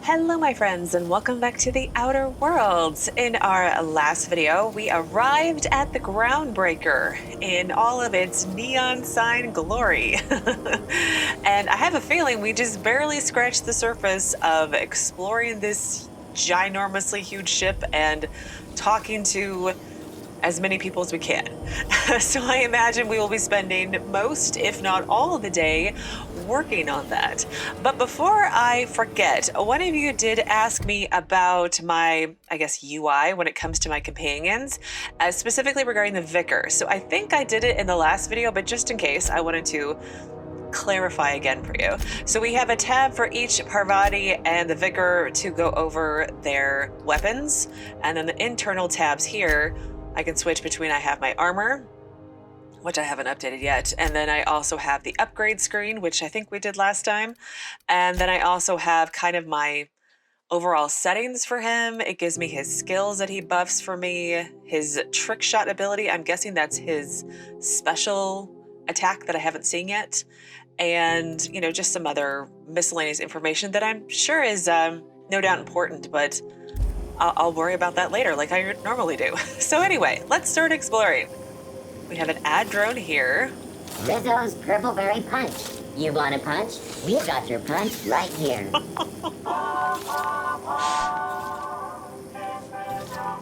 Hello my friends and welcome back to the Outer Worlds. In our last video, we arrived at the Groundbreaker in all of its neon sign glory. And I have a feeling we just barely scratched the surface of exploring this ginormously huge ship and talking to as many people as we can. So I imagine we will be spending most, if not all of the day working on that. But before I forget, one of you did ask me about my, UI when it comes to my companions, specifically regarding the Vicar. So I think I did it in the last video, but just in case, I wanted to clarify again for you. So we have a tab for each Parvati and the Vicar to go over their weapons, and then the internal tabs here I can switch between. I have my armor, which I haven't updated yet, and then I also have the upgrade screen, which I think we did last time, and then I also have kind of my overall settings for him. It gives me his skills that he buffs for me, his trick shot ability. I'm guessing that's his special attack that I haven't seen yet, and just some other miscellaneous information that I'm sure is no doubt important, but I'll worry about that later like I normally do. So anyway, let's start exploring. We have an ad drone here. Rizzo's Purpleberry Punch. You want a punch? We've got your punch right here.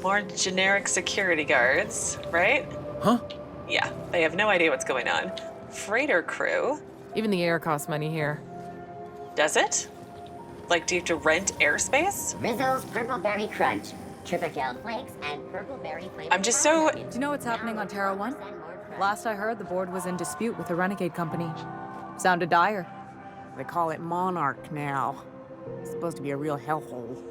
More generic security guards, right? Huh? Yeah, they have no idea what's going on. Freighter crew. Even the air costs money here. Does it? Like, do you have to rent airspace? Rizzo's Purpleberry Crunch. Tripical flakes and purpleberry flavor. I'm just so... Do you know what's happening on Terra 1? Last I heard, the board was in dispute with the Renegade Company. Sounded dire. They call it Monarch now. It's supposed to be a real hellhole.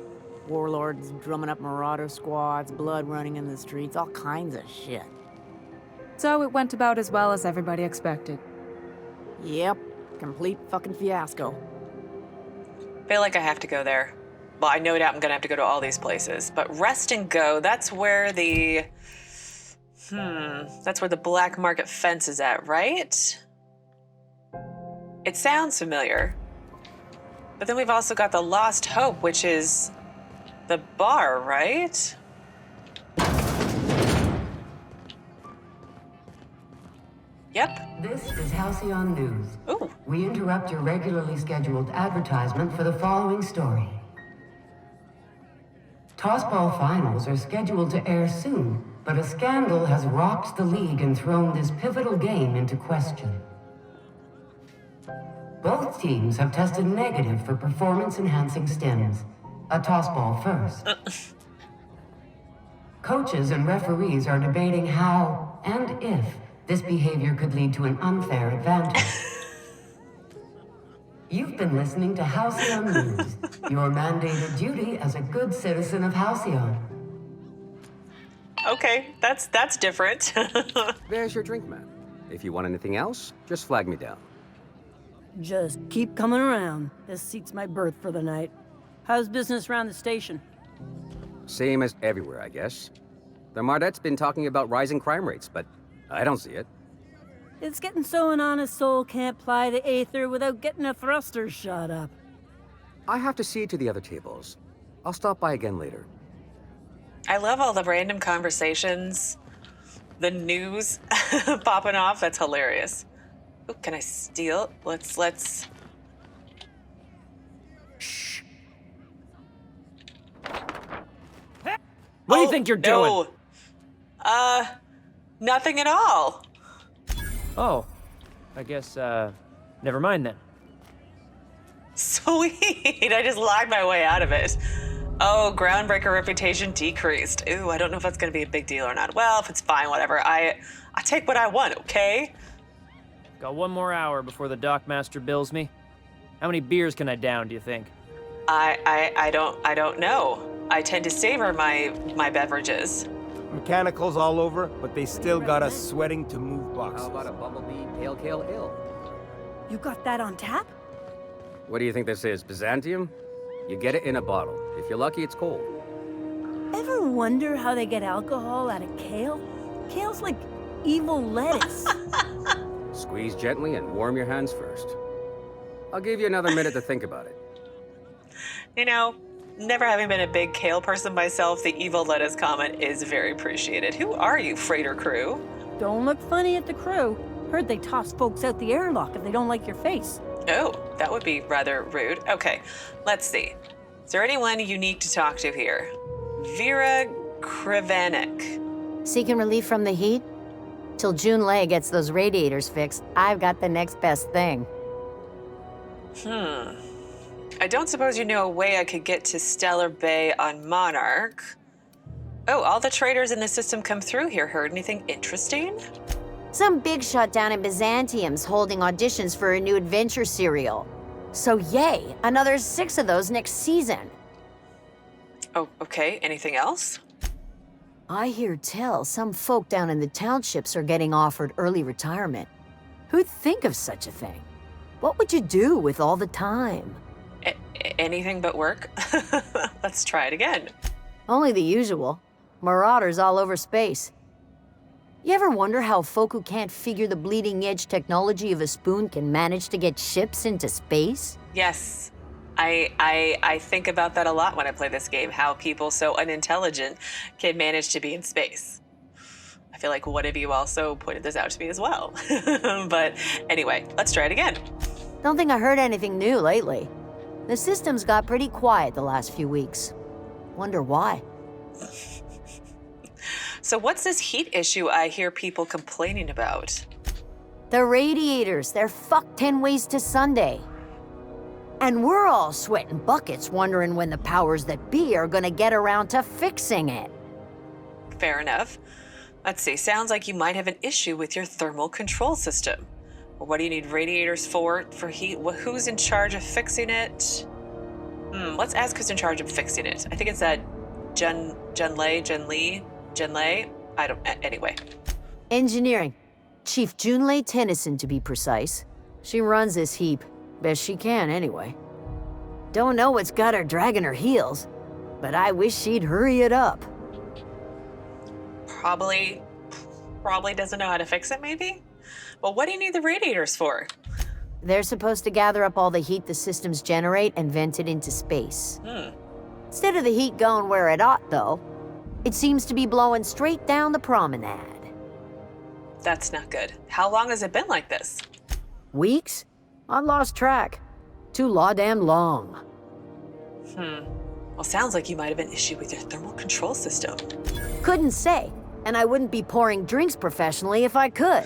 Warlords drumming up marauder squads, blood running in the streets, all kinds of shit. So it went about as well as everybody expected. Yep, complete fucking fiasco. I feel like I have to go there. Well, I no doubt I'm gonna have to go to all these places, but Rest and Go, that's where the... that's where the black market fence is at, right? It sounds familiar. But then we've also got the Lost Hope, which is the bar, right? Yep. This is Halcyon News. Ooh. We interrupt your regularly scheduled advertisement for the following story. Tossball finals are scheduled to air soon, but a scandal has rocked the league and thrown this pivotal game into question. Both teams have tested negative for performance-enhancing stims. A tossball first. Coaches and referees are debating how and if this behavior could lead to an unfair advantage. You've been listening to Halcyon News, your mandated duty as a good citizen of Halcyon. Okay, that's different. There's your drink, man. If you want anything else, just flag me down. Just keep coming around. This seat's my berth for the night. How's business around the station? Same as everywhere, I guess. The Mardette's been talking about rising crime rates, but I don't see it. It's getting so an honest soul can't ply the aether without getting a thruster shot up. I have to see to the other tables. I'll stop by again later. I love all the random conversations, the news popping off. That's hilarious. Ooh, can I steal? Let's. Shh. What do you think you're doing? Nothing at all. Oh, I guess, never mind then. Sweet, I just lied my way out of it. Oh, Groundbreaker reputation decreased. Ooh, I don't know if that's gonna be a big deal or not. Well, if it's fine, whatever. I take what I want, okay? Got one more hour before the dockmaster bills me. How many beers can I down, do you think? I don't know. I tend to savor my beverages. Mechanicals all over, but they still got us sweating to move boxes. How about a bumblebee pale kale ale? You got that on tap? What do you think this is, Byzantium? You get it in a bottle. If you're lucky, it's cold. Ever wonder how they get alcohol out of kale? Kale's like evil lettuce. Squeeze gently and warm your hands first. I'll give you another minute to think about it. You know, never having been a big kale person myself, the evil lettuce comment is very appreciated. Who are you, freighter crew? Don't look funny at the crew. Heard they toss folks out the airlock if they don't like your face. Oh, that would be rather rude. Okay, let's see. Is there anyone unique to talk to here? Vera Krivanek. Seeking relief from the heat? Till June Lay gets those radiators fixed, I've got the next best thing. I don't suppose you know a way I could get to Stellar Bay on Monarch. Oh, all the traders in the system come through here. Heard anything interesting? Some big shot down in Byzantium's holding auditions for a new adventure serial. So yay, another 6 of those next season. Oh, okay. Anything else? I hear tell some folk down in the townships are getting offered early retirement. Who'd think of such a thing? What would you do with all the time? Anything but work? Let's try it again. Only the usual. Marauders all over space. You ever wonder how folk who can't figure the bleeding edge technology of a spoon can manage to get ships into space? Yes. I think about that a lot when I play this game, how people so unintelligent can manage to be in space. I feel like one of you also pointed this out to me as well. But anyway, let's try it again. Don't think I heard anything new lately. The system's got pretty quiet the last few weeks. Wonder why. So what's this heat issue I hear people complaining about? The radiators, they're fucked 10 ways to Sunday. And we're all sweating buckets wondering when the powers that be are gonna get around to fixing it. Fair enough. Let's see, sounds like you might have an issue with your thermal control system. Well, what do you need radiators for heat? Who's in charge of fixing it? Let's ask who's in charge of fixing it. I think it's that Junlei. Anyway. Engineering. Chief Junlei Tennyson, to be precise. She runs this heap. Best she can, anyway. Don't know what's got her dragging her heels, but I wish she'd hurry it up. Probably doesn't know how to fix it, maybe? Well, what do you need the radiators for? They're supposed to gather up all the heat the systems generate and vent it into space. Instead of the heat going where it ought, though, it seems to be blowing straight down the promenade. That's not good. How long has it been like this? Weeks? I lost track. Too law-damn long. Well, sounds like you might have an issue with your thermal control system. Couldn't say, and I wouldn't be pouring drinks professionally if I could.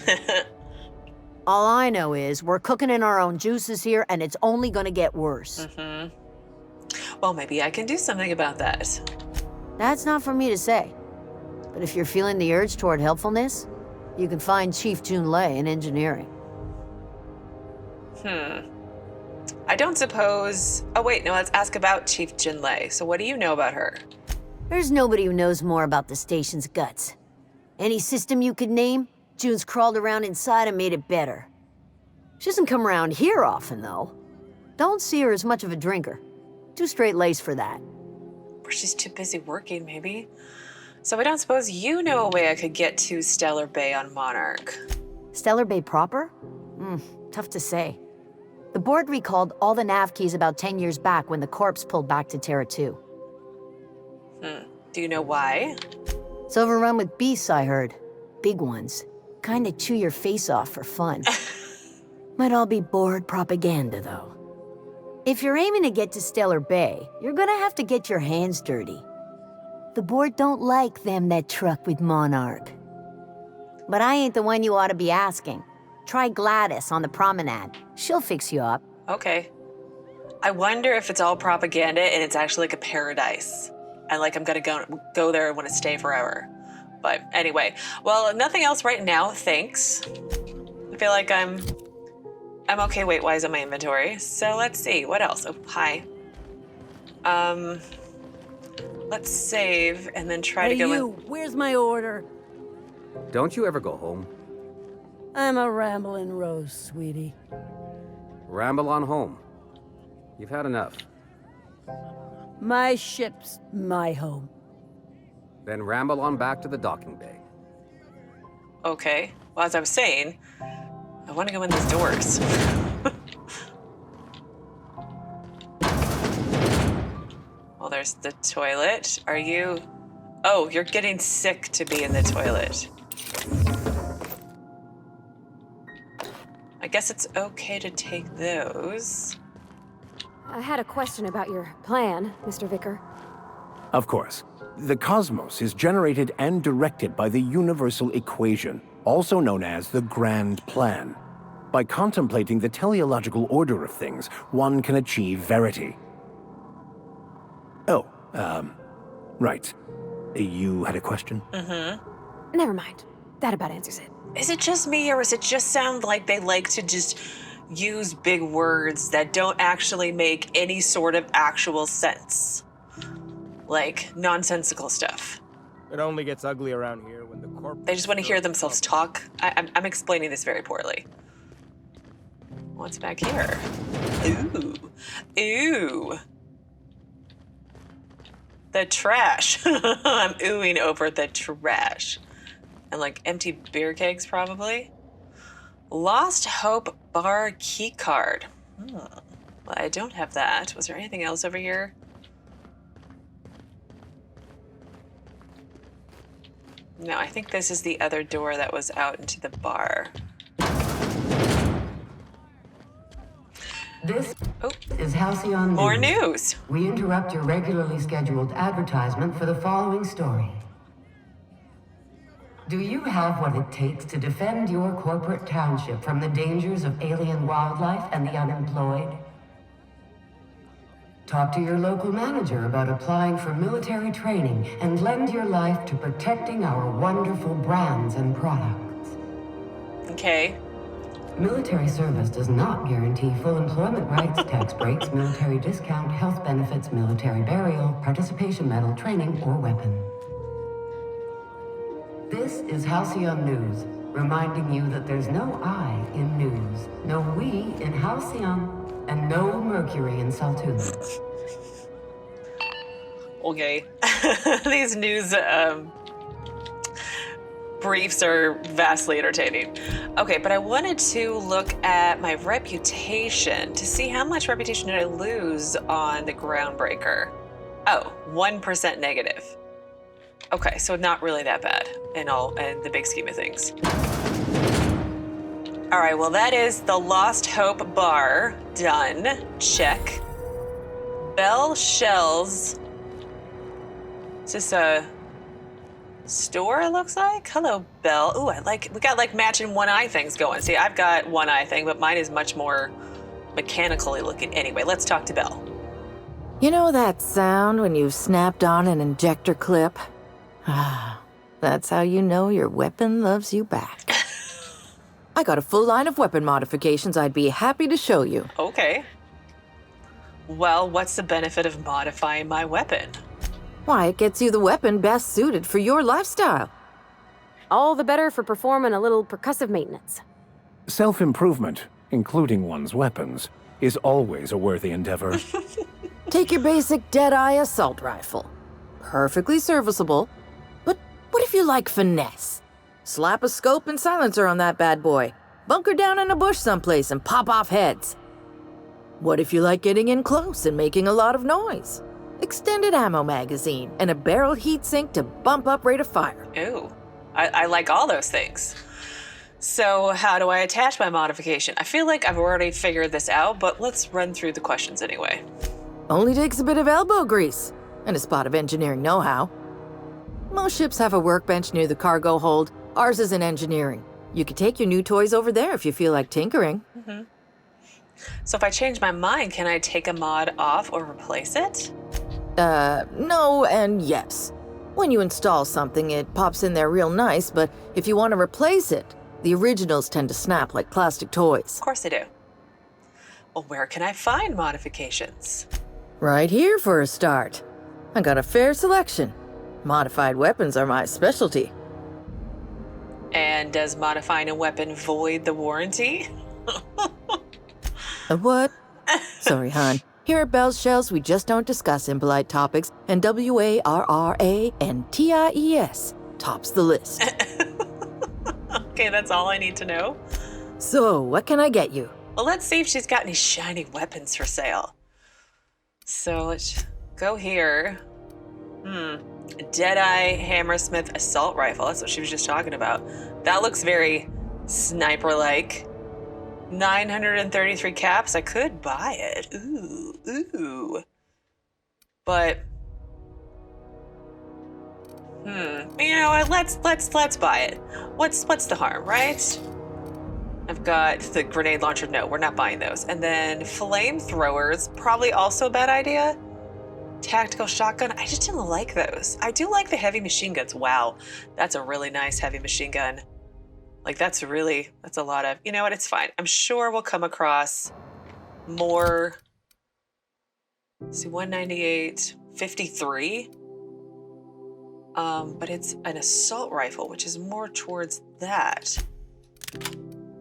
All I know is we're cooking in our own juices here, and it's only gonna get worse. Well, maybe I can do something about that. That's not for me to say. But if you're feeling the urge toward helpfulness, you can find Chief Junlei in engineering. I don't suppose... Oh, wait, no, let's ask about Chief Junlei. So what do you know about her? There's nobody who knows more about the station's guts. Any system you could name, June's crawled around inside and made it better. She doesn't come around here often, though. Don't see her as much of a drinker. Too straight-laced for that. Or she's too busy working, maybe. So I don't suppose you know a way I could get to Stellar Bay on Monarch. Stellar Bay proper? Tough to say. The board recalled all the nav keys about 10 years back when the corpse pulled back to Terra 2. Do you know why? It's overrun with beasts, I heard. Big ones. Kinda chew your face off for fun. Might all be board propaganda, though. If you're aiming to get to Stellar Bay, you're gonna have to get your hands dirty. The board don't like them that truck with Monarch. But I ain't the one you ought to be asking. Try Gladys on the promenade. She'll fix you up. Okay. I wonder if it's all propaganda and it's actually like a paradise. And like I'm gonna go there and want to stay forever. But anyway, well, nothing else right now, thanks. I feel like I'm okay weight-wise on my inventory. So let's see, what else? Oh, hi. Let's save and then try to go in. Where's my order? Don't you ever go home? I'm a rambling rose, sweetie. Ramble on home. You've had enough. My ship's my home. Then ramble on back to the docking bay. Okay. Well, as I was saying, I want to go in these doors. there's the toilet. Are you... Oh, you're getting sick to be in the toilet. I guess it's okay to take those. I had a question about your plan, Mr. Vicar. Of course. The cosmos is generated and directed by the universal equation, also known as the Grand Plan. By contemplating the teleological order of things, one can achieve verity. Oh, right. You had a question? Mm-hmm. Never mind. That about answers it. Is it just me, or does it just sound like they like to just use big words that don't actually make any sort of actual sense? Like nonsensical stuff. It only gets ugly around here when the corporate... They just want to hear themselves talk. I'm explaining this very poorly. What's back here? Ooh. Ooh. The trash. I'm oohing over the trash. And like empty beer kegs, probably. Lost Hope Bar key card. Well, I don't have that. Was there anything else over here? No, I think this is the other door that was out into the bar. This is Halcyon News. More news. We interrupt your regularly scheduled advertisement for the following story. Do you have what it takes to defend your corporate township from the dangers of alien wildlife and the unemployed? Talk to your local manager about applying for military training and lend your life to protecting our wonderful brands and products. Okay. Military service does not guarantee full employment rights, tax breaks, military discount, health benefits, military burial, participation medal, training, or weapon. This is Halcyon News, reminding you that there's no I in news, no we in Halcyon, and no Mercury in Saltuna. Okay. These news briefs are vastly entertaining. Okay, but I wanted to look at my reputation to see how much reputation did I lose on the Groundbreaker. Oh, 1% negative. Okay, so not really that bad in the big scheme of things. All right, well, that is the Lost Hope Bar. Done. Check. Belle Shells. Is this a store, it looks like? Hello, Belle. Ooh, we got like matching one eye things going. See, I've got one eye thing, but mine is much more mechanically looking. Anyway, let's talk to Belle. You know that sound when you've snapped on an injector clip? Ah, that's how you know your weapon loves you back. I got a full line of weapon modifications I'd be happy to show you. Okay. Well, what's the benefit of modifying my weapon? Why, it gets you the weapon best suited for your lifestyle. All the better for performing a little percussive maintenance. Self-improvement, including one's weapons, is always a worthy endeavor. Take your basic Deadeye assault rifle. Perfectly serviceable. But what if you like finesse? Slap a scope and silencer on that bad boy. Bunker down in a bush someplace and pop off heads. What if you like getting in close and making a lot of noise? Extended ammo magazine and a barrel heatsink to bump up rate of fire. Ooh, I like all those things. So how do I attach my modification? I feel like I've already figured this out, but let's run through the questions anyway. Only takes a bit of elbow grease and a spot of engineering know-how. Most ships have a workbench near the cargo hold. Ours is in engineering. You could take your new toys over there if you feel like tinkering. Mm-hmm. So if I change my mind, can I take a mod off or replace it? No and yes. When you install something, it pops in there real nice, but if you want to replace it, the originals tend to snap like plastic toys. Of course they do. Well, where can I find modifications? Right here for a start. I got a fair selection. Modified weapons are my specialty. And does modifying a weapon void the warranty? A what? Sorry, hon. Here at Belle's Shells, we just don't discuss impolite topics, and WARRANTIES tops the list. Okay, that's all I need to know. So, what can I get you? Well, let's see if she's got any shiny weapons for sale. So, Go here. Deadeye Hammersmith assault rifle. That's what she was just talking about. That looks very sniper-like. 933 caps. I could buy it. Ooh. But you know what? Let's buy it. What's the harm, right? I've got the grenade launcher. No, we're not buying those. And then flamethrowers, probably also a bad idea. Tactical shotgun. I just didn't like those. I do like the heavy machine guns. Wow, that's a really nice heavy machine gun. Like that's a lot of, you know what, it's fine. I'm sure we'll come across more. Let's see, 198, 53. But it's an assault rifle, which is more towards that.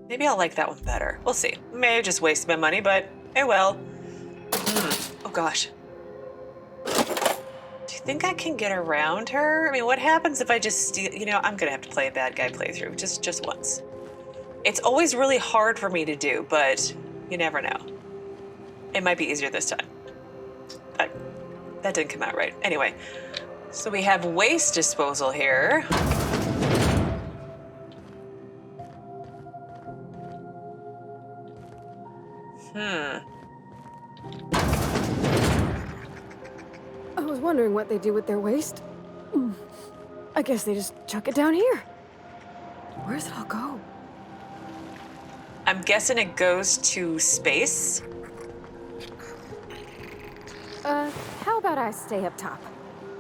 Maybe I'll like that one better. We'll see. May have just wasted my money, but it will. Oh gosh. Do you think I can get around her? I mean, what happens if I just steal? You know, I'm gonna have to play a bad guy playthrough just once. It's always really hard for me to do, but you never know. It might be easier this time. That didn't come out right. Anyway, so we have waste disposal here. I was wondering what they do with their waste. I guess they just chuck it down here. Where does it all go? I'm guessing it goes to space. How about I stay up top?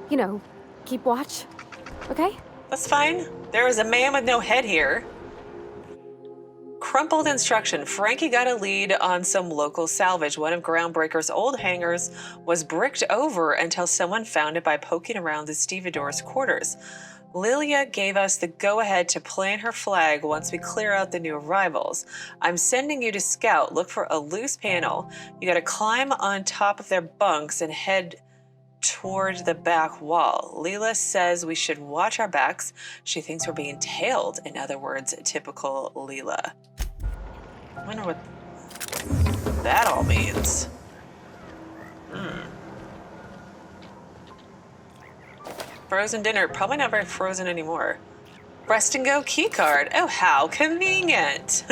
You know, keep watch, okay? That's fine. There is a man with no head here. Crumpled instruction. Frankie got a lead on some local salvage. One of Groundbreaker's old hangars was bricked over until someone found it by poking around the stevedore's quarters. Lilia gave us the go-ahead to plant her flag once we clear out the new arrivals. I'm sending you to scout. Look for a loose panel. You gotta climb on top of their bunks and head toward the back wall. Leela says we should watch our backs. She thinks we're being tailed. In other words, typical Leela. I wonder what that all means. Frozen dinner. Probably not very frozen anymore. Rest and go key card. Oh, how convenient.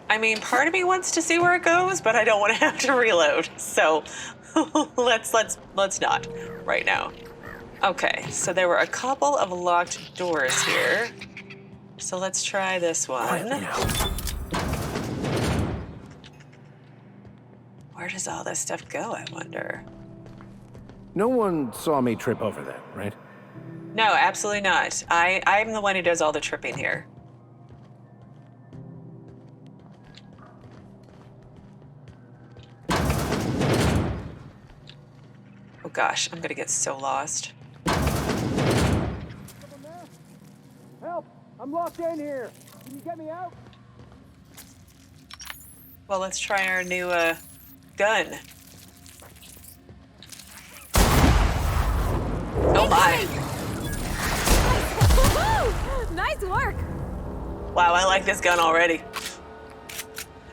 I mean, part of me wants to see where it goes, but I don't want to have to reload. So let's not right now. Okay, so there were a couple of locked doors here. So let's try this one. Where does all this stuff go, I wonder? No one saw me trip over that, right? No, absolutely not. I'm the one who does all the tripping here. Oh gosh, I'm gonna get so lost. Help! I'm locked in here. Can you get me out? Well, let's try our new gun. Oh my! Nice work! Wow, I like this gun already.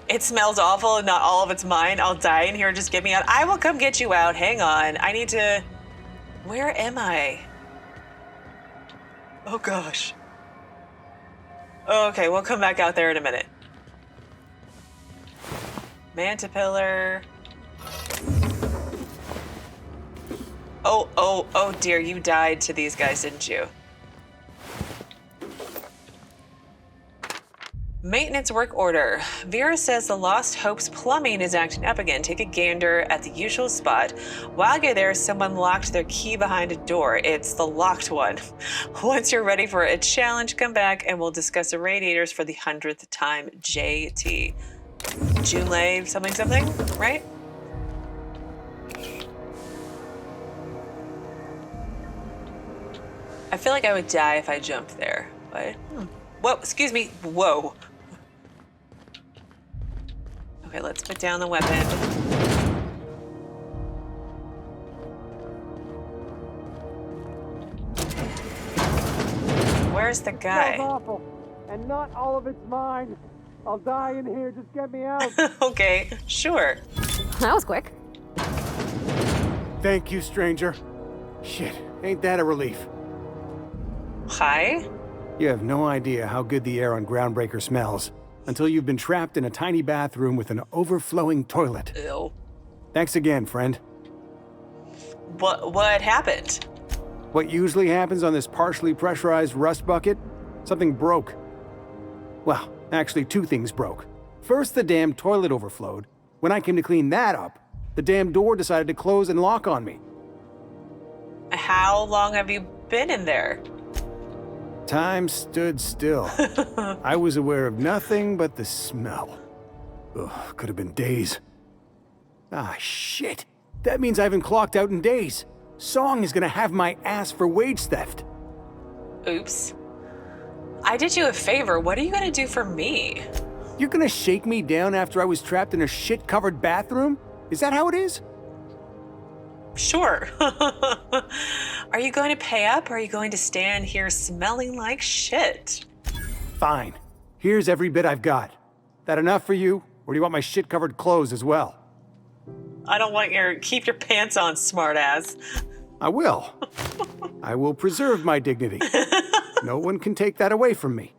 It smells awful and not all of it's mine. I'll die in here. Just get me out. I will come get you out. Hang on. I need to... Where am I? Oh, gosh. Okay, we'll come back out there in a minute. Mantipillar. Oh dear. You died to these guys, didn't you? Maintenance work order. Vera says the Lost Hope's plumbing is acting up again. Take a gander at the usual spot. While you're there, someone locked their key behind a door. It's the locked one. Once you're ready for a challenge, come back and we'll discuss the radiators for the 100th time. JT. Junlei something, right? I feel like I would die if I jumped there, but... Whoa, excuse me. Whoa. Okay, let's put down the weapon. Where's the guy? Smells awful, and not all of it's mine. I'll die in here. Just get me out. Okay, sure. That was quick. Thank you, stranger. Shit, ain't that a relief? Hi? You have no idea how good the air on Groundbreaker smells until you've been trapped in a tiny bathroom with an overflowing toilet. Ew. Thanks again, friend. What happened? What usually happens on this partially pressurized rust bucket? Something broke. Well, actually 2 things broke. First, the damn toilet overflowed. When I came to clean that up, the damn door decided to close and lock on me. How long have you been in there? Time stood still. I was aware of nothing but the smell. Ugh, could have been days. Ah, shit. That means I haven't clocked out in days. Song is gonna have my ass for wage theft. Oops. I did you a favor. What are you gonna do for me? You're gonna shake me down after I was trapped in a shit-covered bathroom? Is that how it is? Sure. Are you going to pay up or are you going to stand here smelling like shit? Fine. Here's every bit I've got. That enough for you, or do you want my shit-covered clothes as well? I don't want keep your pants on, smartass. I will. I will preserve my dignity. No one can take that away from me.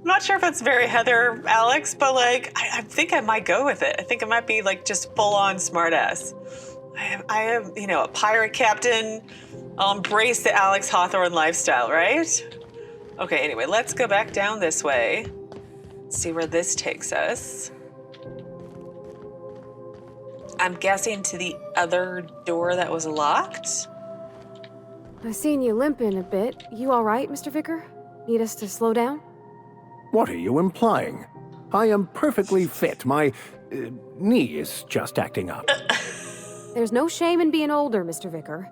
I'm not sure if it's very Heather, Alex, but like, I think I might go with it. I think it might be like just full on smartass. I am, you know, a pirate captain. I'll embrace the Alex Hawthorne lifestyle, right? Okay, anyway, let's go back down this way. See where this takes us. I'm guessing to the other door that was locked. I've seen you limping a bit. You all right, Mr. Vicar? Need us to slow down? What are you implying? I am perfectly fit. My knee is just acting up. There's no shame in being older, Mr. Vicar.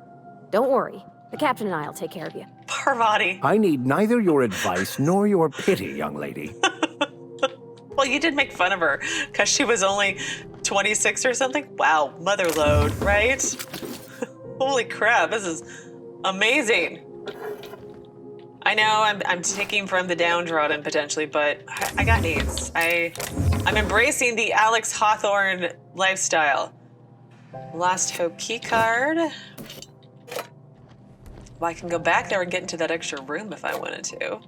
Don't worry. The captain and I'll take care of you. Parvati. I need neither your advice nor your pity, young lady. Well, you did make fun of her because she was only 26 or something. Wow, mother load, right? Holy crap, this is amazing. I know I'm taking from the downtrodden potentially, but I got needs. I'm embracing the Alex Hawthorne lifestyle. Lost Hope key card. Well, I can go back there and get into that extra room if I wanted to.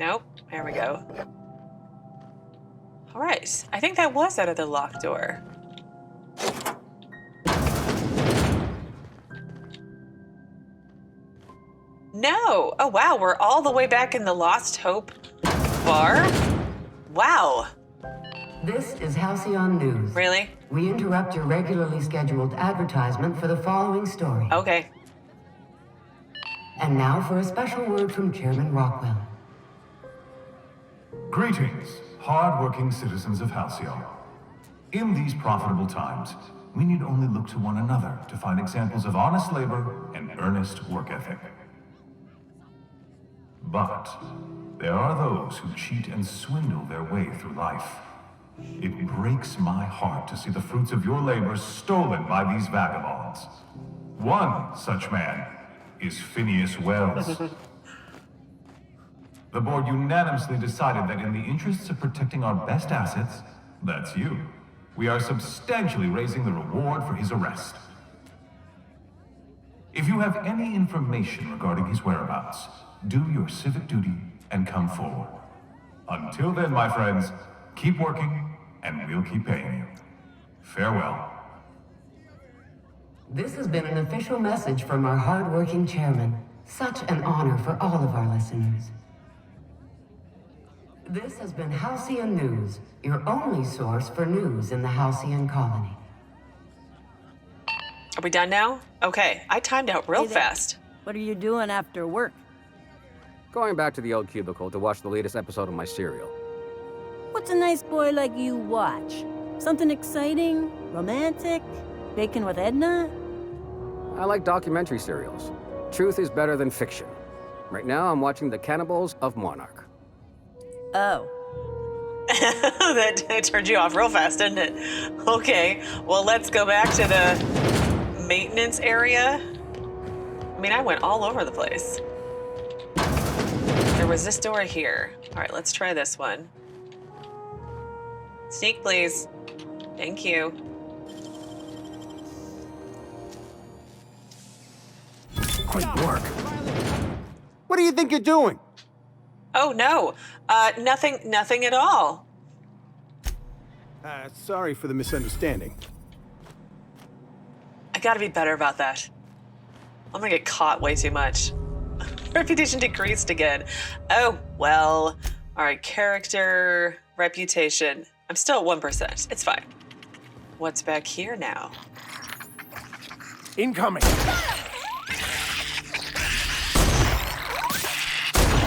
Nope, there we go. All right, I think that was out of the locked door. No, oh wow, we're all the way back in the Lost Hope bar? Wow. This is Halcyon News. Really? We interrupt your regularly scheduled advertisement for the following story. Okay. And now for a special word from Chairman Rockwell. Greetings, hard-working citizens of Halcyon. In these profitable times, we need only look to one another to find examples of honest labor and earnest work ethic. But there are those who cheat and swindle their way through life. It breaks my heart to see the fruits of your labor stolen by these vagabonds. One such man is Phineas Wells. The board unanimously decided that in the interests of protecting our best assets, that's you, we are substantially raising the reward for his arrest. If you have any information regarding his whereabouts, do your civic duty and come forward. Until then, my friends, keep working and we'll keep paying you. Farewell. This has been an official message from our hard-working chairman. Such an honor for all of our listeners. This has been Halcyon News, your only source for news in the Halcyon colony. Are we done now? Okay, I timed out real fast. What are you doing after work? Going back to the old cubicle to watch the latest episode of my serial. What's a nice boy like you watch? Something exciting? Romantic? Bacon with Edna? I like documentary serials. Truth is better than fiction. Right now, I'm watching The Cannibals of Monarch. Oh. That turned you off real fast, didn't it? Okay, well, let's go back to the maintenance area. I mean, I went all over the place. There was this door here. All right, let's try this one. Sneak, please. Thank you. Great work. What do you think you're doing? Oh, no. Nothing at all. Sorry for the misunderstanding. I gotta be better about that. I'm gonna get caught way too much. Reputation decreased again. Oh, well. All right, character, reputation. I'm still at 1%. It's fine. What's back here now? Incoming.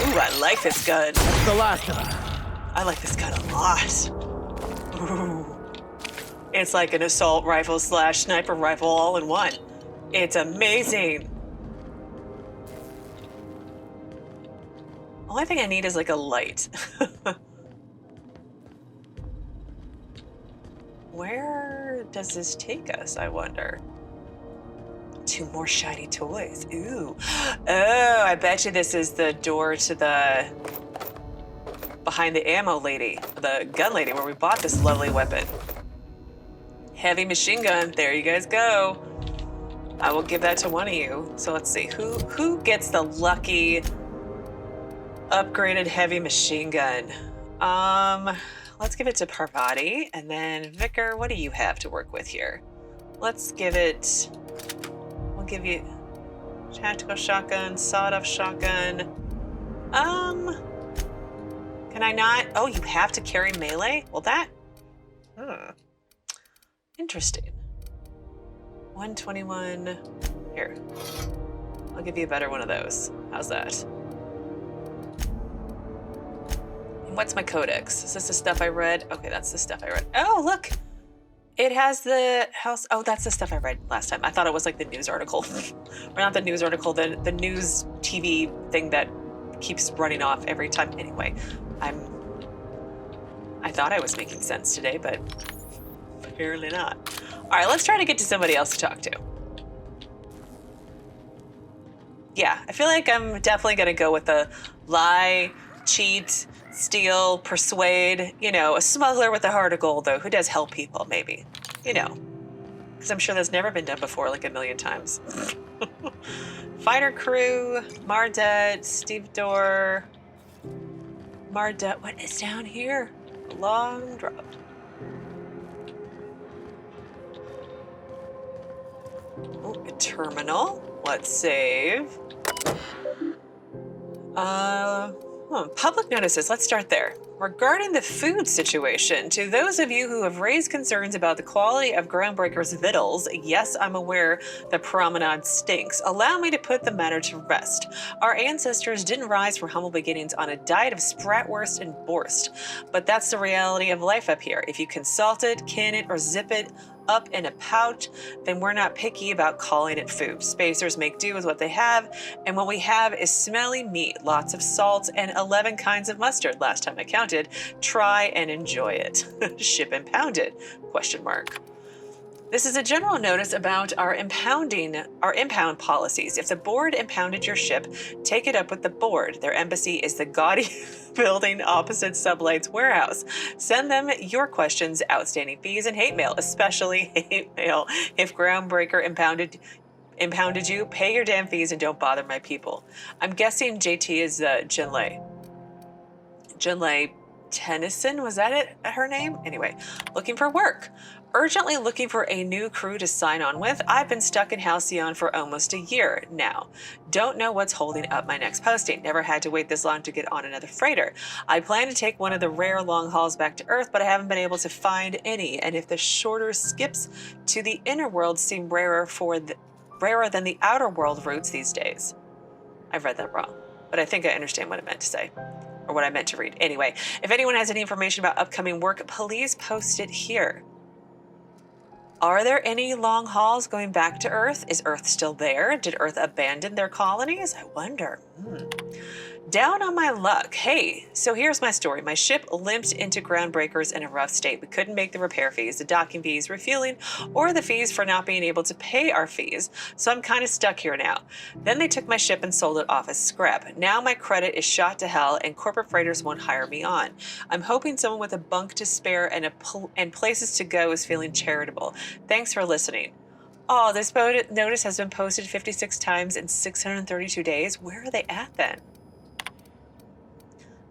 Ooh, I like this gun. That's the last of them. I like this gun a lot. Ooh. It's like an assault rifle / sniper rifle all in one. It's amazing. Only thing I need is like a light. Where does this take us, I wonder? 2 more shiny toys. Ooh. Oh, I bet you this is the door to the... behind the ammo lady, the gun lady, where we bought this lovely weapon. Heavy machine gun. There you guys go. I will give that to one of you. So let's see. Who gets the lucky upgraded heavy machine gun? Let's give it to Parvati. And then Vicar, what do you have to work with here? Let's give it... We'll give you tactical shotgun, sawed-off shotgun. Can I not? Oh, you have to carry melee? Well, that... Interesting. 121. Here. I'll give you a better one of those. How's that? And what's my codex? Is this the stuff I read? Okay, that's the stuff I read. Oh, look! It has the house. Oh, that's the stuff I read last time. I thought it was like the news article. Or not the news article, the news TV thing that keeps running off every time. Anyway, I thought I was making sense today, but apparently not. All right, let's try to get to somebody else to talk to. Yeah, I feel like I'm definitely going to go with the lie, cheat, steal, persuade, you know, a smuggler with a heart of gold, though, who does help people, maybe. You know, because I'm sure that's never been done before, like a million times. Fighter crew, Mardet, Stevedore, Mardet. What is down here? Long drop. Oh, a terminal. Let's save. Public notices. Let's start there. Regarding the food situation, to those of you who have raised concerns about the quality of Groundbreaker's victuals, yes, I'm aware the promenade stinks. Allow me to put the matter to rest. Our ancestors didn't rise from humble beginnings on a diet of spratwurst and borst, but that's the reality of life up here. If you can salt it, can it, or zip it up in a pouch, then we're not picky about calling it food. Spacers make do with what they have, and what we have is smelly meat, lots of salt, and 11 kinds of mustard, last time I counted. Try and enjoy it. Ship and pound it? Question mark. This is a general notice about our impound policies. If the board impounded your ship, take it up with the board. Their embassy is the gaudy building opposite Sublight's warehouse. Send them your questions, outstanding fees, and hate mail, especially hate mail. If Groundbreaker impounded you, pay your damn fees and don't bother my people. I'm guessing JT is Jinlei. Jinlei Tennyson, was that it? Her name? Anyway, looking for work. Urgently looking for a new crew to sign on with. I've been stuck in Halcyon for almost a year now. Don't know what's holding up my next posting. Never had to wait this long to get on another freighter. I plan to take one of the rare long hauls back to Earth, but I haven't been able to find any. And if the shorter skips to the inner world seem rarer than the outer world routes these days. I've read that wrong, but I think I understand what I meant to say. Or what I meant to read. Anyway, if anyone has any information about upcoming work, please post it here. Are there any long hauls going back to Earth? Is Earth still there? Did Earth abandon their colonies? I wonder. Down on my luck. Hey, so here's my story. My ship limped into Groundbreakers in a rough state. We couldn't make the repair fees, the docking fees, refueling, or the fees for not being able to pay our fees, so I'm kind of stuck here now. Then they took my ship and sold it off as scrap. Now my credit is shot to hell and corporate freighters won't hire me on. I'm hoping someone with a bunk to spare and places to go is feeling charitable. Thanks for listening. Oh, this notice has been posted 56 times in 632 days. Where are they at then?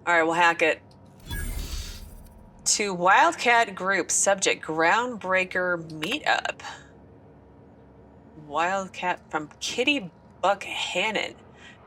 All right, we'll hack it. To Wildcat Group, subject Groundbreaker Meetup. Wildcat from Kitty Buckhannon.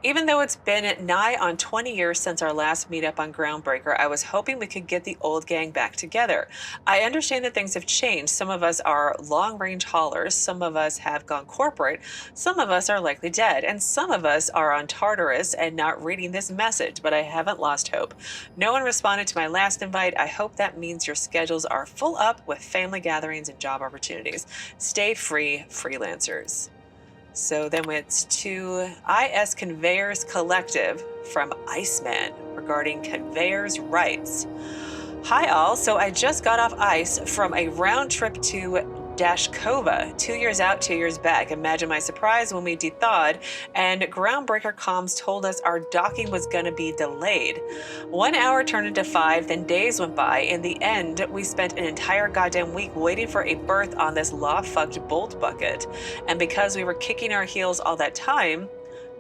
Even though it's been nigh on 20 years since our last meetup on Groundbreaker, I was hoping we could get the old gang back together. I understand that things have changed. Some of us are long-range haulers, some of us have gone corporate, some of us are likely dead, and some of us are on Tartarus and not reading this message, but I haven't lost hope. No one responded to my last invite. I hope that means your schedules are full up with family gatherings and job opportunities. Stay free, freelancers. So then it's to IS Conveyors Collective from Iceman regarding conveyors rights. Hi all, so I just got off ice from a round trip to Dashkova, 2 years out, 2 years back. Imagine my surprise when we de-thawed and Groundbreaker comms told us our docking was gonna be delayed. 1 hour turned into 5, then days went by. In the end, we spent an entire goddamn week waiting for a berth on this law-fucked bolt bucket. And because we were kicking our heels all that time,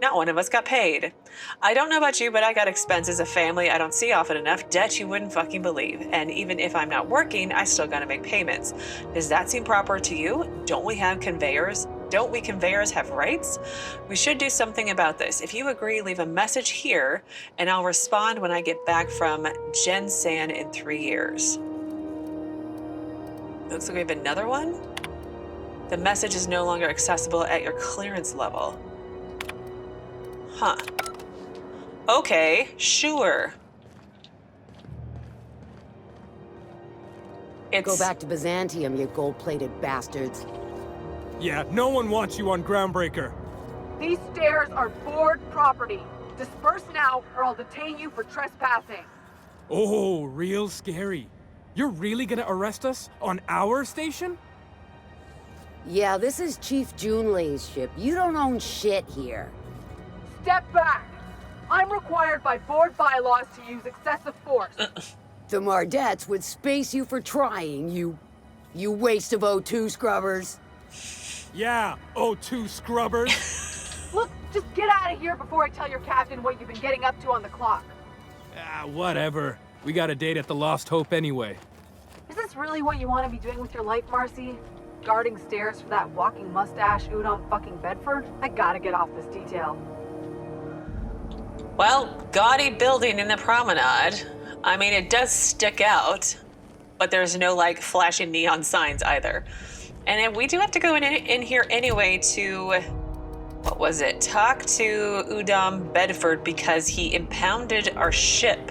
not one of us got paid. I don't know about you, but I got expenses, a family I don't see often enough, debt you wouldn't fucking believe. And even if I'm not working, I still gotta make payments. Does that seem proper to you? Don't we have conveyors? Don't we conveyors have rights? We should do something about this. If you agree, leave a message here, and I'll respond when I get back from Jen San in 3 years. Looks like we have another one. The message is no longer accessible at your clearance level. Huh. Okay, sure. Go back to Byzantium, you gold-plated bastards. Yeah, no one wants you on Groundbreaker. These stairs are board property. Disperse now, or I'll detain you for trespassing. Oh, real scary. You're really gonna arrest us on our station? Yeah, this is Chief Junlei's ship. You don't own shit here. Step back! I'm required by board bylaws to use excessive force. The Mardettes would space you for trying, you waste of O2 scrubbers. Yeah, O2 scrubbers. Look, just get out of here before I tell your captain what you've been getting up to on the clock. Whatever. We got a date at the Lost Hope anyway. Is this really what you want to be doing with your life, Marcy? Guarding stairs for that walking mustache Udom fucking Bedford? I gotta get off this detail. Well, gaudy building in the promenade. I mean, it does stick out, but there's no, like, flashing neon signs either. And then we do have to go in here anyway to, what was it? Talk to Udom Bedford because he impounded our ship.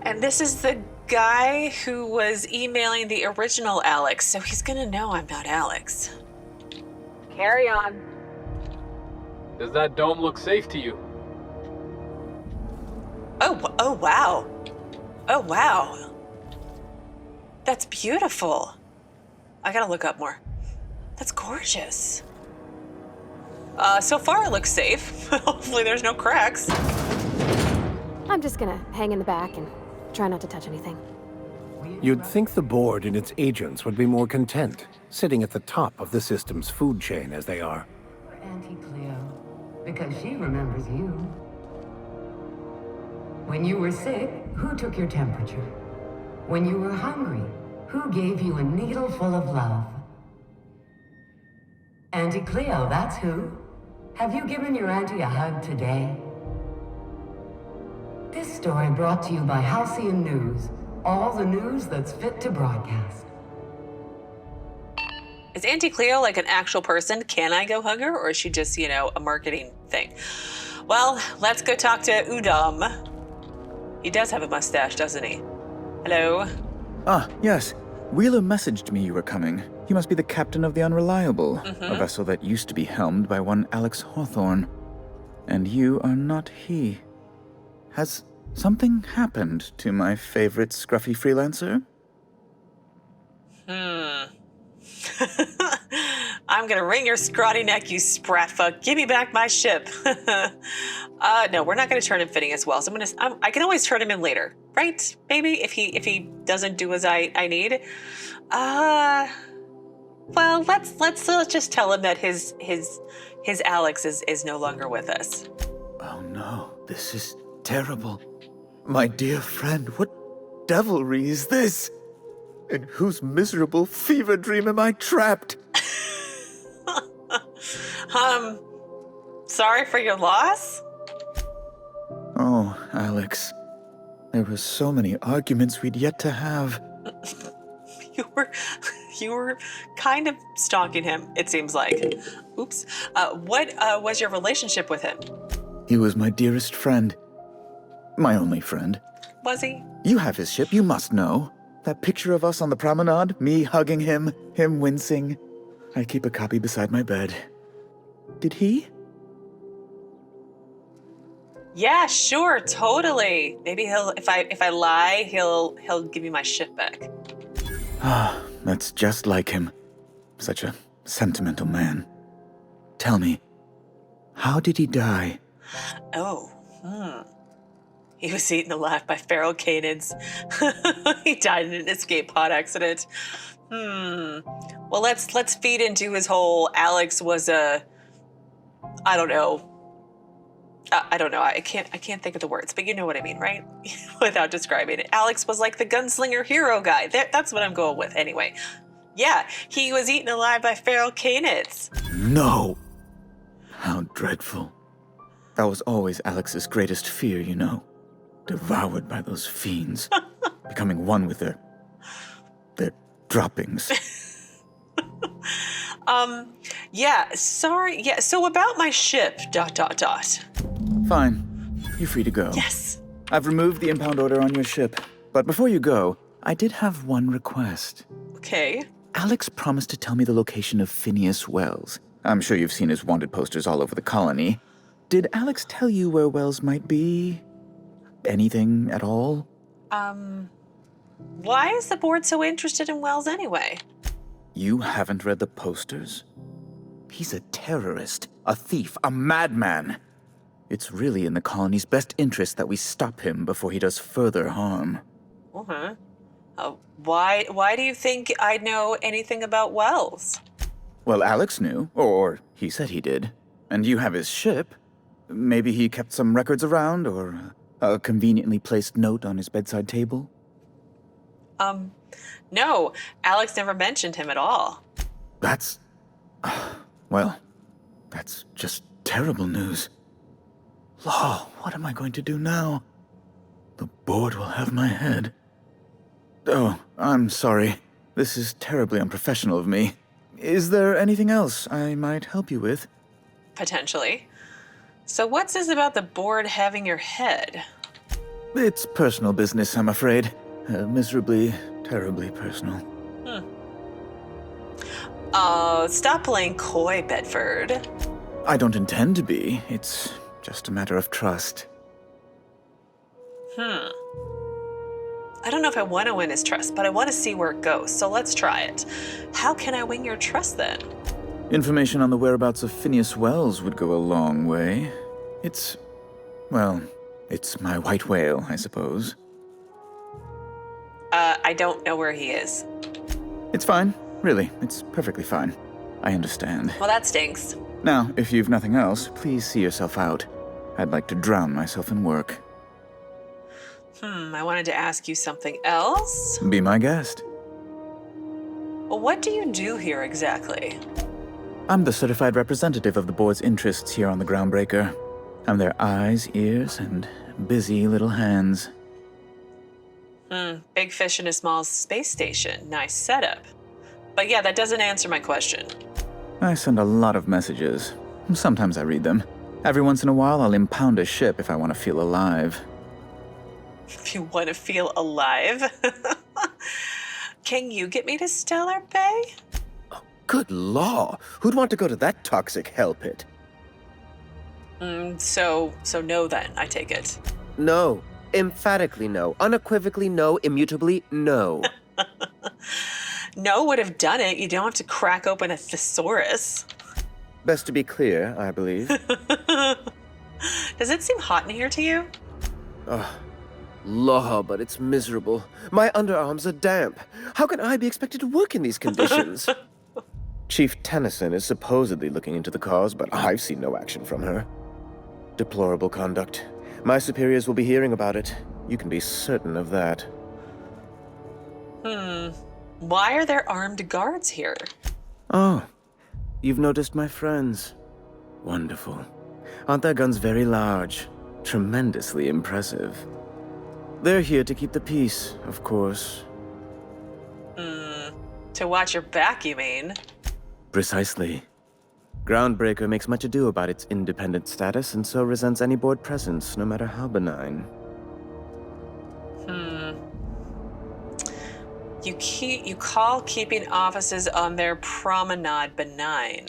And this is the guy who was emailing the original Alex, so he's gonna know I'm not Alex. Carry on. Does that dome look safe to you? Oh wow. Oh wow. That's beautiful. I gotta look up more. That's gorgeous. So far it looks safe. Hopefully there's no cracks. I'm just gonna hang in the back and try not to touch anything. You'd think the board and its agents would be more content, sitting at the top of the system's food chain as they are. Auntie Cleo, because she remembers you. When you were sick, who took your temperature? When you were hungry, who gave you a needle full of love? Auntie Cleo, that's who. Have you given your auntie a hug today? This story brought to you by Halcyon News. All the news that's fit to broadcast. Is Auntie Cleo like an actual person? Can I go hug her, or is she just, you know, a marketing thing? Well, let's go talk to Udom. He does have a mustache, doesn't he? Hello? Ah, yes. Wheeler messaged me you were coming. He must be the captain of the Unreliable, a vessel that used to be helmed by one Alex Hawthorne. and you are not he. Has something happened to my favorite scruffy freelancer? I'm gonna wring your scrawny neck, you sprat fuck. Give me back my ship. No, we're not gonna turn him fitting as well. So I can always turn him in later, right, baby? If he doesn't do as I need. Well, let's just tell him that his Alex is no longer with us. Oh no, this is terrible. My dear friend, what devilry is this? In whose miserable fever dream am I trapped? Sorry for your loss? Oh, Alex. There were so many arguments we'd yet to have. You were kind of stalking him, it seems like. Oops. What was your relationship with him? He was my dearest friend. My only friend. Was he? You have his ship, you must know. That picture of us on the promenade, me hugging him wincing. I keep a copy beside my bed. Did he? Yeah, sure, totally. Maybe if I lie, he'll give me my ship back. Ah, that's just like him. Such a sentimental man. Tell me, how did he die? He was eaten alive by feral canids. He died in an escape pod accident. Well, let's feed into his whole Alex was a, I don't know. I can't think of the words, but you know what I mean, right? Without describing it. Alex was like the gunslinger hero guy. That's what I'm going with anyway. Yeah, he was eaten alive by feral canids. No! How dreadful. That was always Alex's greatest fear, you know. Devoured by those fiends. Becoming one with their droppings. Yeah, sorry. Yeah, so about my ship, ... Fine. You're free to go. Yes. I've removed the impound order on your ship. But before you go, I did have one request. Okay. Alex promised to tell me the location of Phineas Wells. I'm sure you've seen his wanted posters all over the colony. Did Alex tell you where Wells might be? Anything at all? Why is the board so interested in Wells anyway? You haven't read the posters? He's a terrorist, a thief, a madman. It's really in the colony's best interest that we stop him before he does further harm. Why do you think I know anything about Wells? Well, Alex knew, or he said he did. And you have his ship. Maybe he kept some records around, or a conveniently placed note on his bedside table? No, Alex never mentioned him at all. That's... well, that's just terrible news. Law, what am I going to do now? The board will have my head. Oh, I'm sorry. This is terribly unprofessional of me. Is there anything else I might help you with? Potentially. So what's this about the board having your head? It's personal business, I'm afraid. Miserably, terribly personal. Stop playing coy, Bedford. I don't intend to be. It's just a matter of trust. I don't know if I want to win his trust, but I want to see where it goes, so let's try it. How can I win your trust, then? Information on the whereabouts of Phineas Wells would go a long way. It's my white whale, I suppose. I don't know where he is. It's fine. Really, it's perfectly fine. I understand. Well, that stinks. Now, if you've nothing else, please see yourself out. I'd like to drown myself in work. I wanted to ask you something else. Be my guest. Well, what do you do here exactly? I'm the certified representative of the board's interests here on the Groundbreaker. I'm their eyes, ears, and busy little hands. Big fish in a small space station. Nice setup. But yeah, that doesn't answer my question. I send a lot of messages. Sometimes I read them. Every once in a while, I'll impound a ship if I want to feel alive. If you want to feel alive? Can you get me to Stellar Bay? Good law! Who'd want to go to that toxic hell pit? So no then, I take it. No. Emphatically no. Unequivocally no. Immutably no. No would have done it. You don't have to crack open a thesaurus. Best to be clear, I believe. Does it seem hot in here to you? Law, but it's miserable. My underarms are damp. How can I be expected to work in these conditions? Chief Tennyson is supposedly looking into the cause, but I've seen no action from her. Deplorable conduct. My superiors will be hearing about it. You can be certain of that. Why are there armed guards here? Oh, you've noticed my friends. Wonderful. Aren't their guns very large? Tremendously impressive. They're here to keep the peace, of course. To watch your back, you mean? Precisely. Groundbreaker makes much ado about its independent status and so resents any board presence, no matter how benign. You call keeping offices on their promenade benign.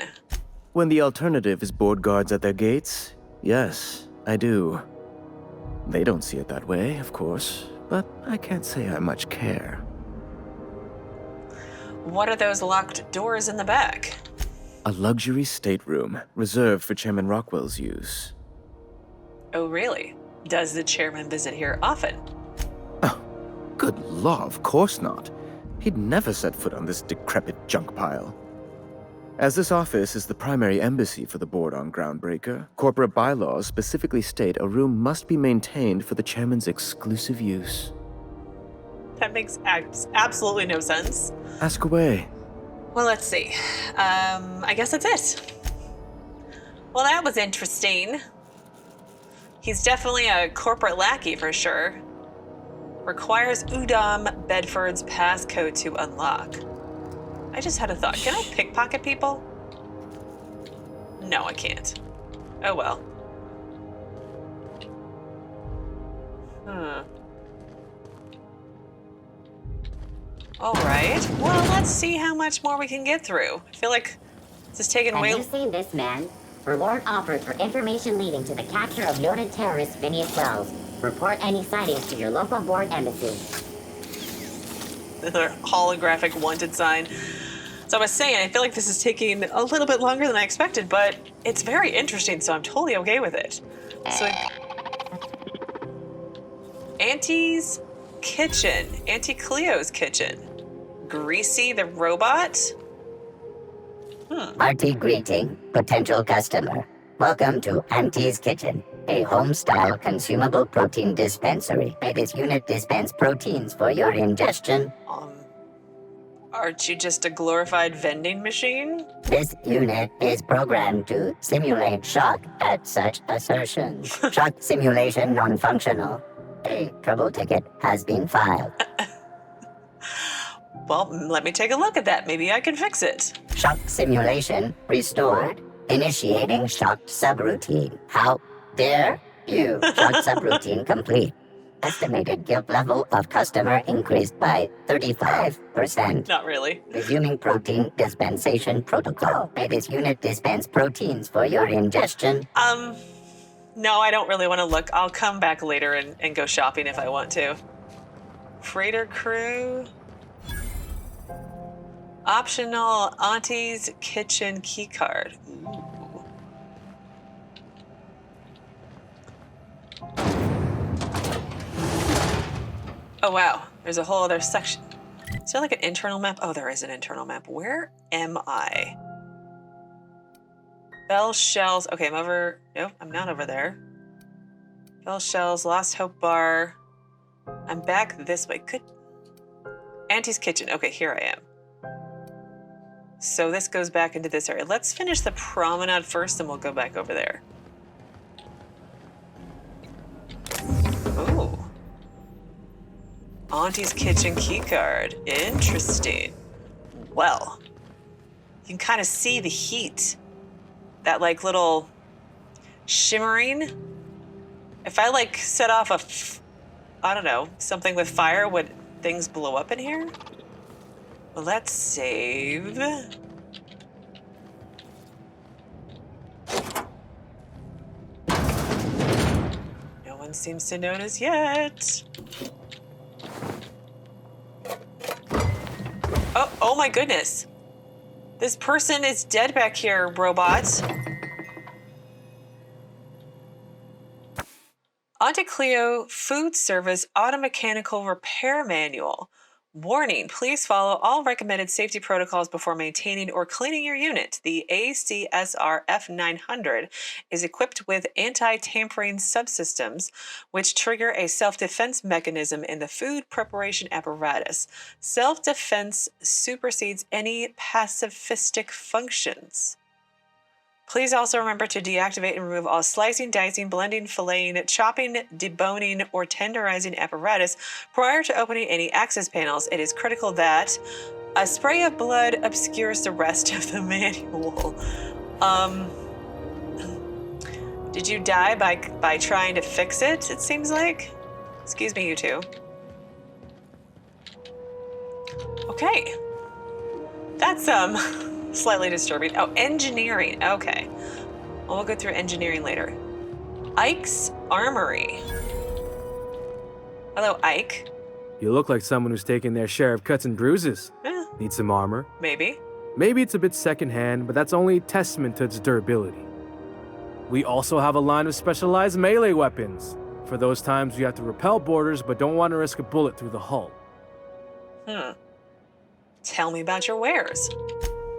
When the alternative is board guards at their gates, yes, I do. They don't see it that way, of course, but I can't say I much care. What are those locked doors in the back? A luxury stateroom, reserved for Chairman Rockwell's use. Oh, really? Does the chairman visit here often? Oh, good law, of course not. He'd never set foot on this decrepit junk pile. As this office is the primary embassy for the board on Groundbreaker, corporate bylaws specifically state a room must be maintained for the chairman's exclusive use. That makes absolutely no sense. Ask away. Well, let's see. I guess that's it. Well, that was interesting. He's definitely a corporate lackey for sure. Requires Udom Bedford's passcode to unlock. I just had a thought. Can I pickpocket people? No, I can't. Oh well. All right. Well, let's see how much more we can get through. I feel like this is taking way. Have you seen this man? Reward offered for information leading to the capture of noted terrorist Phineas Wells. Report any sightings to your local board embassy. Their holographic wanted sign. So I was saying, I feel like this is taking a little bit longer than I expected, but it's very interesting, so I'm totally okay with it. So, Auntie's kitchen. Auntie Cleo's kitchen. Greasy the robot? Hearty greeting, potential customer. Welcome to Auntie's Kitchen, a home-style consumable protein dispensary. This unit dispense proteins for your ingestion. Aren't you just a glorified vending machine? This unit is programmed to simulate shock at such assertions. Shock simulation non-functional. A trouble ticket has been filed. Well, let me take a look at that. Maybe I can fix it. Shock simulation restored. Initiating shocked subroutine. How dare you? Shocked subroutine complete. Estimated guilt level of customer increased by 35%. Not really. Resuming protein dispensation protocol. May this unit dispense proteins for your ingestion. No, I don't really want to look. I'll come back later and go shopping if I want to. Freighter crew. Optional Auntie's kitchen keycard. Ooh. Oh wow, there's a whole other section. Is there like an internal map? Oh, there is an internal map. Where am I? Belle Shells. Okay, I'm over. Nope, I'm not over there. Belle Shells, Lost Hope Bar. I'm back this way. Good. Auntie's kitchen. Okay, here I am. So this goes back into this area. Let's finish the promenade first, and we'll go back over there. Ooh. Auntie's kitchen keycard. Interesting. Well, you can kind of see the heat. That like little shimmering. If I like set off I don't know, something with fire, would things blow up in here? Well, let's save. one seems to notice yet. Oh my goodness. This person is dead back here, robot. Auntie Cleo, Food Service Automechanical Repair Manual. Warning, please follow all recommended safety protocols before maintaining or cleaning your unit. The ACSR F900 is equipped with anti-tampering subsystems, which trigger a self-defense mechanism in the food preparation apparatus. Self-defense supersedes any pacifistic functions. Please also remember to deactivate and remove all slicing, dicing, blending, filleting, chopping, deboning, or tenderizing apparatus prior to opening any access panels. It is critical that a spray of blood obscures the rest of the manual. Did you die by trying to fix it, it seems like? Excuse me, you two. Okay. That's, slightly disturbing. Oh, engineering. Okay. Well, we'll go through engineering later. Ike's Armory. Hello, Ike. You look like someone who's taken their share of cuts and bruises. Eh, Need some armor? maybe. Maybe it's a bit secondhand, but that's only a testament to its durability. We also have a line of specialized melee weapons, for those times you have to repel boarders but don't want to risk a bullet through the hull. Tell me about your wares.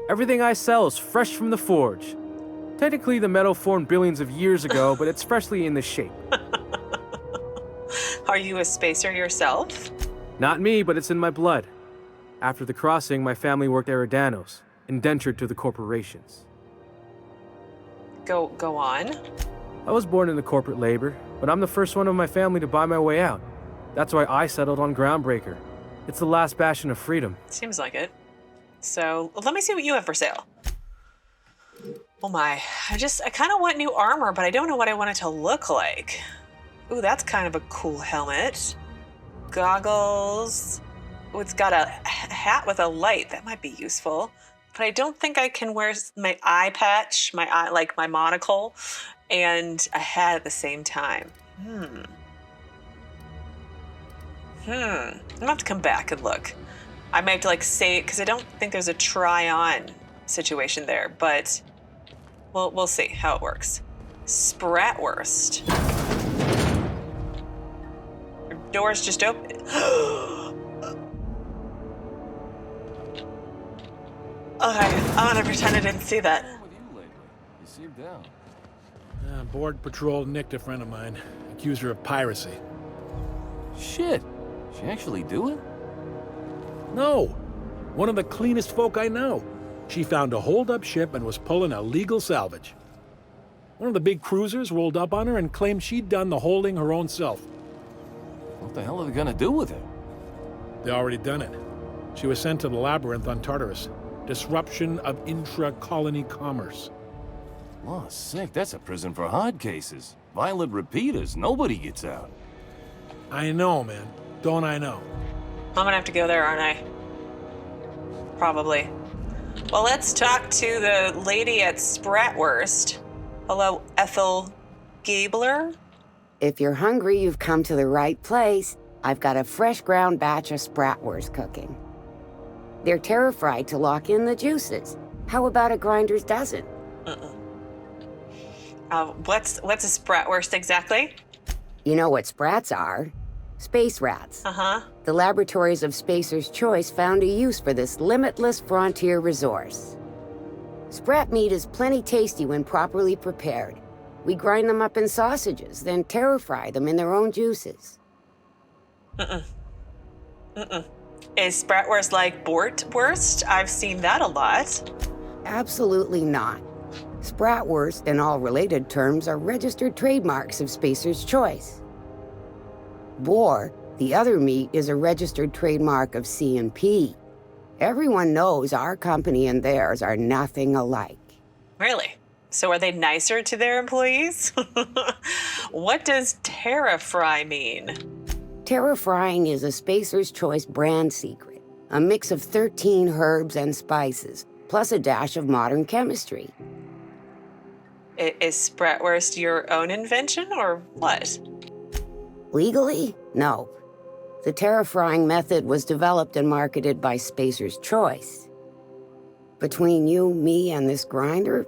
Everything I sell is fresh from the forge. Technically, the metal formed billions of years ago, but it's freshly in the shape. Are you a spacer yourself? Not me, but it's in my blood. After the crossing, my family worked Eridanos, indentured to the corporations. Go on. I was born into corporate labor, but I'm the first one of my family to buy my way out. That's why I settled on Groundbreaker. It's the last bastion of freedom. Seems like it. So let me see what you have for sale. Oh my, I kind of want new armor, but I don't know what I want it to look like. Ooh, that's kind of a cool helmet. Goggles. Ooh, it's got a hat with a light. That might be useful. But I don't think I can wear my eye patch, my monocle, and a hat at the same time. I'm gonna have to come back and look. I might have to say, because I don't think there's a try-on situation there, but we'll see how it works. Spratwurst. Your door's just open. Okay, I'm gonna pretend I didn't see that. You seem down. Board patrol nicked a friend of mine, accused her of piracy. Shit. She actually do it? No, one of the cleanest folk I know. She found a hold-up ship and was pulling a legal salvage. One of the big cruisers rolled up on her and claimed she'd done the holding her own self. What the hell are they gonna do with her? They already done it. She was sent to the labyrinth on Tartarus. Disruption of intra-colony commerce. Oh, sick. That's a prison for hard cases. Violent repeaters. Nobody gets out. I know, man. Don't I know? I'm gonna have to go there, aren't I? Probably. Well, let's talk to the lady at Spratwurst. Hello, Ethel Gaibler? If you're hungry, you've come to the right place. I've got a fresh ground batch of Spratwurst cooking. They're terra-fried to lock in the juices. How about a grinder's dozen? What's a Spratwurst exactly? You know what sprats are? Space rats. The laboratories of Spacer's Choice found a use for this limitless frontier resource. Sprat meat is plenty tasty when properly prepared. We grind them up in sausages, then terra-fry them in their own juices. Is Spratwurst like Bortwurst? I've seen that a lot. Absolutely not. Spratwurst and all related terms are registered trademarks of Spacer's Choice. Boar, the other meat, is a registered trademark of C&P. Everyone knows our company and theirs are nothing alike. Really? So are they nicer to their employees? What does terra-fry mean? Terra-frying is a Spacer's Choice brand secret. A mix of 13 herbs and spices, plus a dash of modern chemistry. Is Spratwurst your own invention, or what? Legally? No. The terrafrying method was developed and marketed by Spacer's Choice. Between you, me, and this grinder,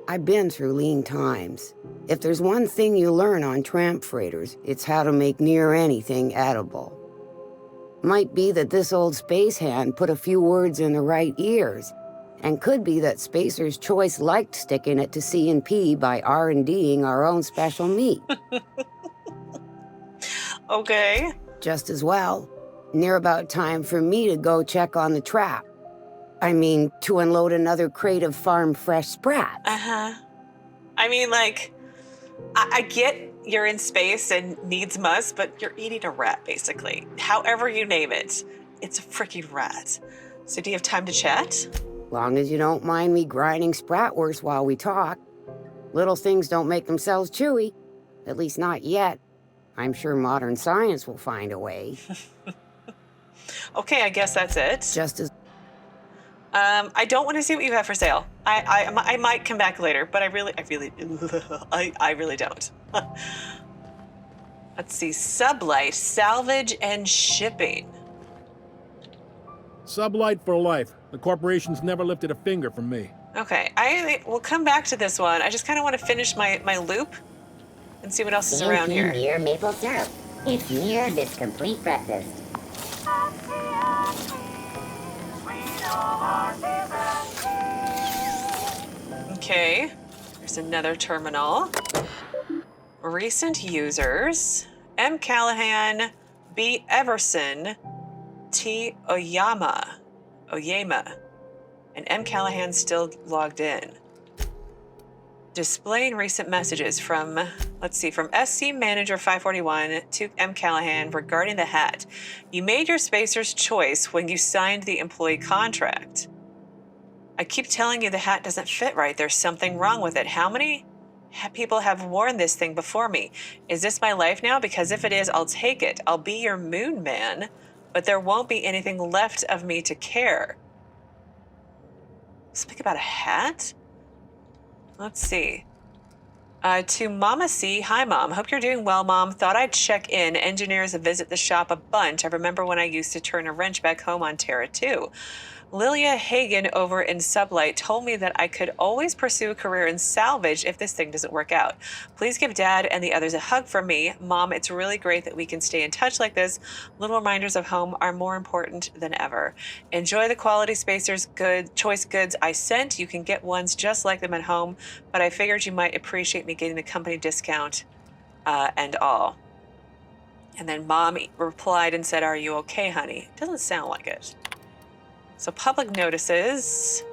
I've been through lean times. If there's one thing you learn on tramp freighters, it's how to make near anything edible. Might be that this old space hand put a few words in the right ears, and could be that Spacer's Choice liked sticking it to C&P by R&D'ing our own special meat. Okay. Just as well. Near about time for me to go check on the trap. I mean, to unload another crate of farm fresh sprats. Uh-huh. I mean, like, I get you're in space and needs must, but you're eating a rat, basically. However you name it, it's a freaking rat. So do you have time to chat? Long as you don't mind me grinding spratwurst while we talk. Little things don't make themselves chewy. At least not yet. I'm sure modern science will find a way. Okay, I guess that's it. Just as... I don't want to see what you have for sale. I might come back later, but I really don't. Let's see. Sublight, salvage, and shipping. Sublight for life. The corporation's never lifted a finger from me. Okay, I will come back to this one. I just kind of want to finish my loop and see what else is around here. Near maple syrup. It's near this complete breakfast. Okay, there's another terminal. Recent users: M. Callahan, B. Everson, T. Oyama, and M. Callahan still logged in. Displaying recent messages from, let's see, from SC Manager 541 to M. Callahan regarding the hat. You made your Spacer's Choice when you signed the employee contract. I keep telling you the hat doesn't fit right. There's something wrong with it. How many people have worn this thing before me? Is this my life now? Because if it is, I'll take it. I'll be your moon man, but there won't be anything left of me to care. Speak about a hat? Let's see. To Mama C. Hi, Mom. Hope you're doing well, Mom. Thought I'd check in. Engineers visit the shop a bunch. I remember when I used to turn a wrench back home on Terra, too. Lilia Hagen over in Sublight told me that I could always pursue a career in salvage if this thing doesn't work out. Please give Dad and the others a hug from me. Mom, it's really great that we can stay in touch like this. Little reminders of home are more important than ever. Enjoy the quality Spacer's Choice goods I sent. You can get ones just like them at home, but I figured you might appreciate me getting the company discount and all. And then Mom replied and said, "Are you okay, honey?" Doesn't sound like it. So public notices.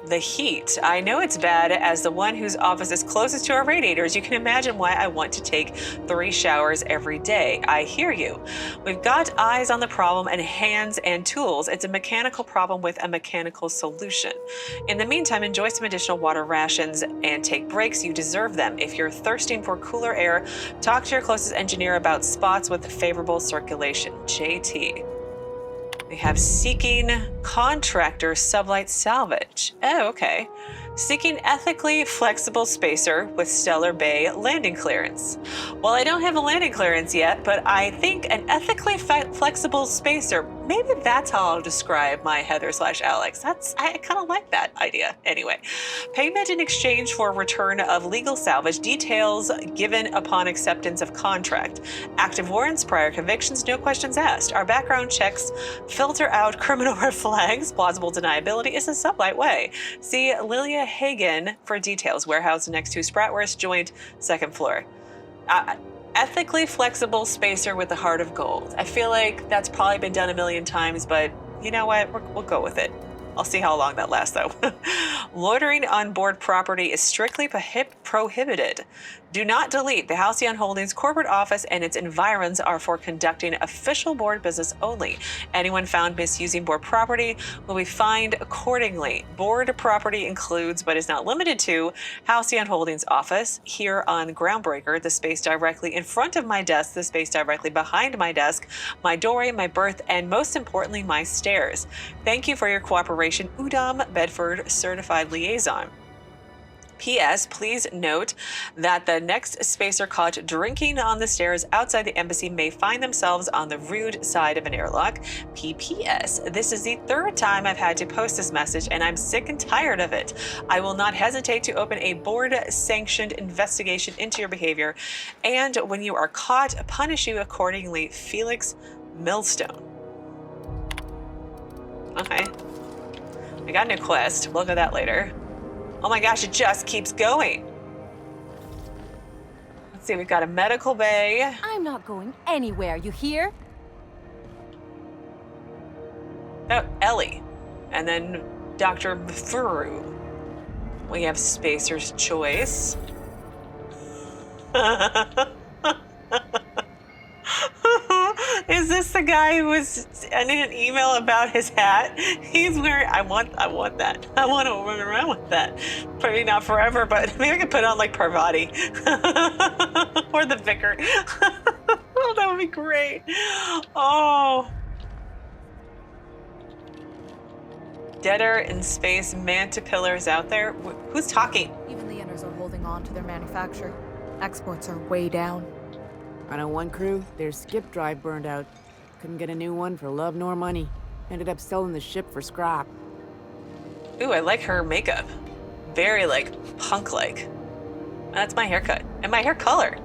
The heat. I know it's bad. As the one whose office is closest to our radiators, you can imagine why I want to take 3 showers every day. I hear you. We've got eyes on the problem and hands and tools. It's a mechanical problem with a mechanical solution. In the meantime, enjoy some additional water rations and take breaks. You deserve them. If you're thirsting for cooler air, talk to your closest engineer about spots with favorable circulation. JT. We have seeking contractor sublight salvage. Oh, okay. Seeking ethically flexible spacer with stellar bay landing clearance. Well, I don't have a landing clearance yet, but I think an ethically flexible spacer, maybe that's how I'll describe my Heather/Alex. I kind of like that idea. Anyway, payment in exchange for return of legal salvage, details given upon acceptance of contract. Active warrants, prior convictions, no questions asked. Our background checks filter out criminal red flags. Plausible deniability is a sublight way. See Lilia Hagen for details. Warehouse next to Spratwurst joint, 2nd floor. Ethically flexible spacer with the heart of gold. I feel like that's probably been done a million times, but you know what? We'll go with it. I'll see how long that lasts, though. Loitering on board property is strictly prohibited. Do not delete. The Halcyon Holdings corporate office and its environs are for conducting official board business only. Anyone found misusing board property will be fined accordingly. Board property includes, but is not limited to, Halcyon Holdings office, here on Groundbreaker, the space directly in front of my desk, the space directly behind my desk, my doorway, my berth, and most importantly, my stairs. Thank you for your cooperation, Udom Bedford Certified Liaison. P.S. Please note that the next spacer caught drinking on the stairs outside the embassy may find themselves on the rude side of an airlock. P.P.S. This is the third time I've had to post this message, and I'm sick and tired of it. I will not hesitate to open a board-sanctioned investigation into your behavior, and when you are caught, punish you accordingly. Felix Millstone. Okay. I got a new quest. We'll look at that later. Oh my gosh, it just keeps going. Let's see, we've got a medical bay. I'm not going anywhere, you hear? Oh, Ellie. And then Dr. Bfuru. We have Spacer's Choice. Is this the guy who was sending an email about his hat? He's wearing, I want that. I want to run around with that. Probably not forever, but maybe I could put on like Parvati. Or the Vicar. Oh, that would be great. Oh. Deader in space, mantipillars out there. Who's talking? Even the Enders are holding on to their manufacture. Exports are way down. I know one crew, their skip drive burned out. Couldn't get a new one for love nor money. Ended up selling the ship for scrap. Ooh, I like her makeup. Very, like, punk-like. That's my haircut and my hair color.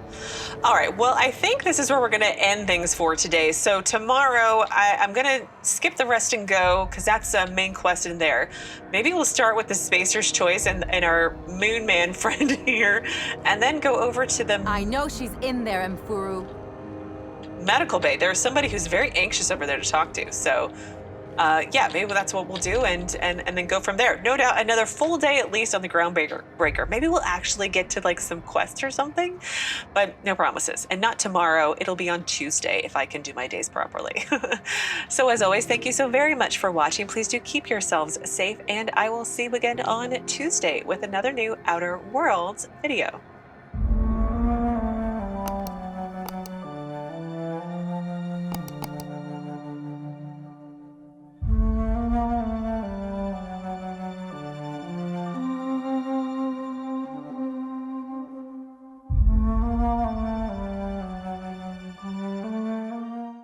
All right, well, I think this is where we're gonna end things for today. So tomorrow, I'm gonna skip the rest and go, because that's a main quest in there. Maybe we'll start with the Spacer's Choice and our Moon Man friend here, and then go over to the... I know she's in there, Mfuru. Medical bay. There's somebody who's very anxious over there to talk to, so... yeah, maybe that's what we'll do, and then go from there. No doubt another full day at least on the Groundbreaker. Maybe we'll actually get to like some quests or something, but no promises. And not tomorrow, it'll be on Tuesday if I can do my days properly. So as always, thank you so very much for watching. Please do keep yourselves safe, and I will see you again on Tuesday with another new Outer Worlds video.